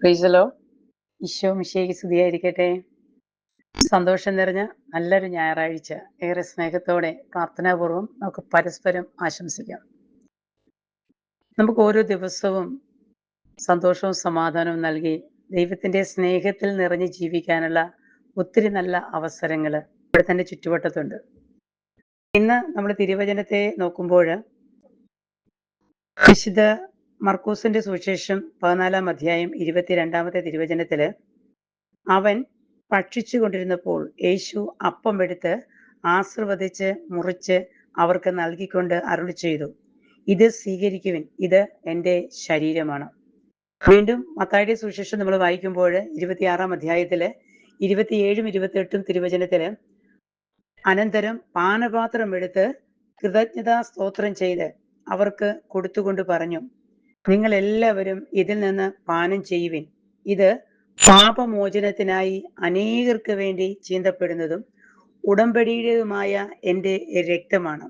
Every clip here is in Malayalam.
പ്രൈസലോ ഈശോ മിശിഹായ്ക്ക് സ്തുതിയായിരിക്കട്ടെ. സന്തോഷം നിറഞ്ഞ നല്ലൊരു ഞായറാഴ്ച ഏറെ സ്നേഹത്തോടെ പ്രാർത്ഥനാപൂർവം നമുക്ക് പരസ്പരം ആശംസിക്കാം. നമുക്ക് ഓരോ ദിവസവും സന്തോഷവും സമാധാനവും നൽകി ദൈവത്തിന്റെ സ്നേഹത്തിൽ നിറഞ്ഞ് ജീവിക്കാനുള്ള ഒത്തിരി നല്ല അവസരങ്ങൾ ഇവിടെ തന്നെ ചുറ്റുവട്ടത്തുണ്ട്. ഇന്ന് നമ്മൾ തിരുവചനത്തെ നോക്കുമ്പോൾ വിശുദ്ധ മർക്കൂസിന്റെ സുവിശേഷം 14-ാം അധ്യായം 22-ാമത്തെ തിരുവചനത്തില് അവൻ ഭക്ഷിച്ചു കൊണ്ടിരുന്നപ്പോൾ യേശു അപ്പം എടുത്ത് ആശീർവദിച്ച് മുറിച്ച് അവർക്ക് നൽകിക്കൊണ്ട് അരുളി ചെയ്തു, ഇത് സ്വീകരിക്കുവിൻ, ഇത് എൻ്റെ ശരീരമാണ്. വീണ്ടും മത്തായിയുടെ സുവിശേഷം നമ്മൾ വായിക്കുമ്പോൾ 26-ാം അധ്യായത്തില് 27-ഉം 28-ഉം തിരുവചനത്തില് അനന്തരം പാനപാത്രം എടുത്ത് കൃതജ്ഞതാ സ്തോത്രം ചെയ്ത് അവർക്ക് കൊടുത്തുകൊണ്ട് പറഞ്ഞു, നിങ്ങൾ എല്ലാവരും ഇതിൽ നിന്ന് പാനം ചെയ്യുവിൻ, ഇത് പാപമോചനത്തിനായി അനേകർക്ക് വേണ്ടി ചീന്തപ്പെടുന്നതും ഉടമ്പടിയുടേതുമായ എൻ്റെ രക്തമാണ്.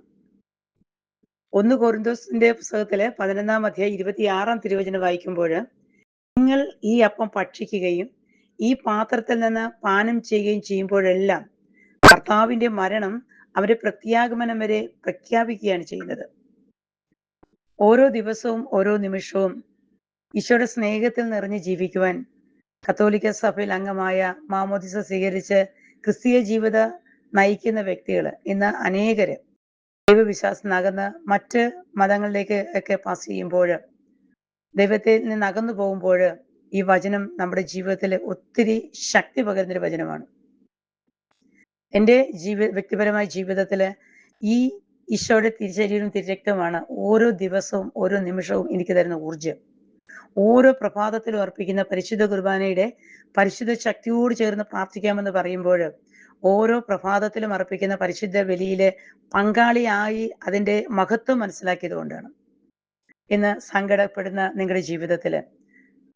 1 കൊരിന്തോസിന്റെ പുസ്തകത്തില് 11-ാം അധ്യായം 26-ാം തിരുവചനം വായിക്കുമ്പോൾ നിങ്ങൾ ഈ അപ്പം ഭക്ഷിക്കുകയും ഈ പാത്രത്തിൽ നിന്ന് പാനം ചെയ്യുകയും ചെയ്യുമ്പോഴെല്ലാം കർത്താവിന്റെ മരണം അവരുടെ പ്രത്യാഗമനം വരെ പ്രഖ്യാപിക്കുകയാണ് ചെയ്യുന്നത്. ഓരോ ദിവസവും ഓരോ നിമിഷവും ഈശോയുടെ സ്നേഹത്തിൽ നിറഞ്ഞ് ജീവിക്കുവാൻ കത്തോലിക്ക സഭയിൽ അംഗമായ മാമോദിസ സ്വീകരിച്ച് ക്രിസ്തീയ ജീവിത നയിക്കുന്ന വ്യക്തികൾ ഇന്ന് അനേകര് ദൈവവിശ്വാസത്തിനകന്ന് മറ്റ് മതങ്ങളിലേക്ക് ഒക്കെ പാസ് ചെയ്യുമ്പോൾ, ദൈവത്തിൽ നിന്ന് അകന്നു പോകുമ്പോൾ ഈ വചനം നമ്മുടെ ജീവിതത്തിൽ ഒത്തിരി ശക്തി പകരുന്നൊരു വചനമാണ്. എൻ്റെ വ്യക്തിപരമായ ജീവിതത്തിൽ ഈ ഈശോയുടെ തിരുശരീരവും തിരുരക്തമാണ് ഓരോ ദിവസവും ഓരോ നിമിഷവും എനിക്ക് തരുന്ന ഊർജം. ഓരോ പ്രഭാതത്തിലും അർപ്പിക്കുന്ന പരിശുദ്ധ കുർബാനയുടെ പരിശുദ്ധ ശക്തിയോട് ചേർന്ന് പ്രാർത്ഥിക്കാമെന്ന് പറയുമ്പോൾ ഓരോ പ്രഭാതത്തിലും അർപ്പിക്കുന്ന പരിശുദ്ധ ബലിയിലെ പങ്കാളിയായി അതിൻ്റെ മഹത്വം മനസ്സിലാക്കിയത് കൊണ്ടാണ്. ഇന്ന് സങ്കടപ്പെടുന്ന നിങ്ങളുടെ ജീവിതത്തില്,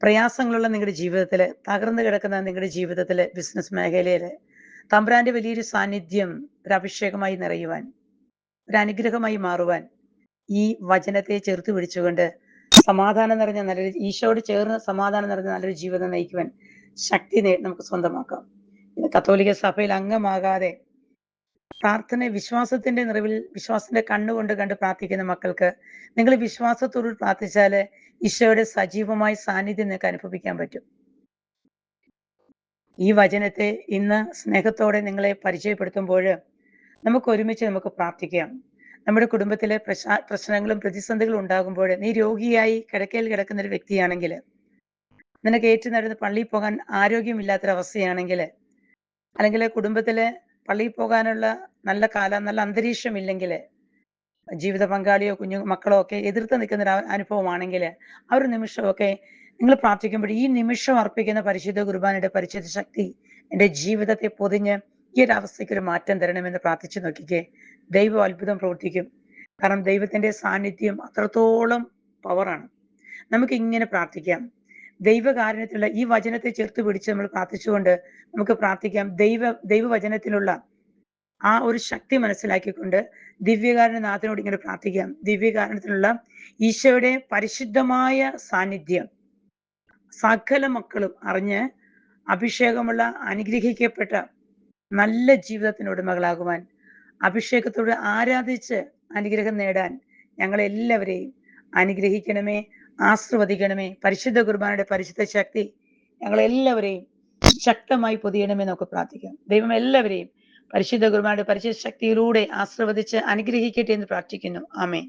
പ്രയാസങ്ങളുള്ള നിങ്ങളുടെ ജീവിതത്തില്, തകർന്നു കിടക്കുന്ന നിങ്ങളുടെ ജീവിതത്തില്, ബിസിനസ് മേഖലയില് തമ്പുരാന്റെ വലിയൊരു സാന്നിധ്യം ഒരു അഭിഷേകമായി നിറയുവാൻ, ഒരു അനുഗ്രഹമായി മാറുവാൻ ഈ വചനത്തെ ചേർത്ത് പിടിച്ചുകൊണ്ട് സമാധാനം നിറഞ്ഞ നല്ലൊരു ഈശോയോട് ചേർന്ന് സമാധാനം നിറഞ്ഞ നല്ലൊരു ജീവിതം നയിക്കുവാൻ ശക്തി നമുക്ക് സ്വന്തമാക്കാം. ഇത് കത്തോലിക്ക സഭയിൽ അംഗമാകാതെ പ്രാർത്ഥന വിശ്വാസത്തിന്റെ നിറവിൽ വിശ്വാസത്തിന്റെ കണ്ണുകൊണ്ട് കണ്ട് പ്രാർത്ഥിക്കുന്ന മക്കൾക്ക് നിങ്ങൾ വിശ്വാസത്തോട് പ്രാർത്ഥിച്ചാല് ഈശോയുടെ സജീവമായ സാന്നിധ്യം നിങ്ങൾക്ക് അനുഭവിക്കാൻ പറ്റും. ഈ വചനത്തെ ഇന്ന് സ്നേഹത്തോടെ നിങ്ങളെ പരിചയപ്പെടുത്തുമ്പോൾ നമുക്ക് ഒരുമിച്ച് നമുക്ക് പ്രാർത്ഥിക്കാം. നമ്മുടെ കുടുംബത്തിലെ പ്രശ്നങ്ങളും പ്രതിസന്ധികളും ഉണ്ടാകുമ്പോൾ, നീ രോഗിയായി കിടക്കയിൽ കിടക്കുന്ന ഒരു വ്യക്തിയാണെങ്കിൽ, നിനക്ക് നടന്ന് പള്ളിയിൽ പോകാൻ ആരോഗ്യമില്ലാത്തൊരവസ്ഥയാണെങ്കിൽ, അല്ലെങ്കിൽ കുടുംബത്തില് പള്ളിയിൽ പോകാനുള്ള നല്ല അന്തരീക്ഷം ഇല്ലെങ്കിൽ, ജീവിത പങ്കാളിയോ മക്കളോ ഒക്കെ എതിർത്ത് നിൽക്കുന്ന ഒരു അനുഭവമാണെങ്കിൽ, ആ ഒരു നിമിഷമൊക്കെ നിങ്ങൾ പ്രാർത്ഥിക്കുമ്പോൾ ഈ നിമിഷം അർപ്പിക്കുന്ന പരിശുദ്ധ കുർബാനയുടെ പരിശുദ്ധ ശക്തി എൻ്റെ ജീവിതത്തെ പൊതിഞ്ഞ് ഈ ഒരു അവസ്ഥയ്ക്ക് ഒരു മാറ്റം തരണമെന്ന് പ്രാർത്ഥിച്ചു നോക്കിക്കേ. ദൈവം അത്ഭുതം പ്രവർത്തിക്കും. കാരണം ദൈവത്തിന്റെ സാന്നിധ്യം അത്രത്തോളം പവറാണ്. നമുക്ക് ഇങ്ങനെ പ്രാർത്ഥിക്കാം. ദൈവകാരുണ്യത്തിലുള്ള ഈ വചനത്തെ ചേർത്ത് പിടിച്ച് നമ്മൾ പ്രാർത്ഥിച്ചുകൊണ്ട് നമുക്ക് പ്രാർത്ഥിക്കാം. ദൈവവചനത്തിലുള്ള ആ ഒരു ശക്തി മനസ്സിലാക്കിക്കൊണ്ട് ദിവ്യകാരുണ്യനാഥനോട് ഇങ്ങനെ പ്രാർത്ഥിക്കാം. ദിവ്യകാരുണ്യത്തിലുള്ള ഈശോയുടെ പരിശുദ്ധമായ സാന്നിധ്യം സകല മക്കളും അറിഞ്ഞ് അഭിഷേകമുള്ള അനുഗ്രഹിക്കപ്പെട്ട നല്ല ജീവിതത്തിന് ഉടമകളാകുവാൻ, അഭിഷേകത്തോട് ആരാധിച്ച് അനുഗ്രഹം നേടാൻ ഞങ്ങളെല്ലാവരെയും അനുഗ്രഹിക്കണമേ, ആശീർവദിക്കണമേ. പരിശുദ്ധ കുർബാനയുടെ പരിശുദ്ധ ശക്തി ഞങ്ങളെല്ലാവരെയും ശക്തമായി പൊതിയണമേ നമുക്ക് പ്രാർത്ഥിക്കാം. ദൈവം എല്ലാവരെയും പരിശുദ്ധ കുർബാനയുടെ പരിശുദ്ധ ശക്തിയിലൂടെ ആശീർവദിച്ച് അനുഗ്രഹിക്കട്ടെ എന്ന് പ്രാർത്ഥിക്കുന്നു. ആമേൻ.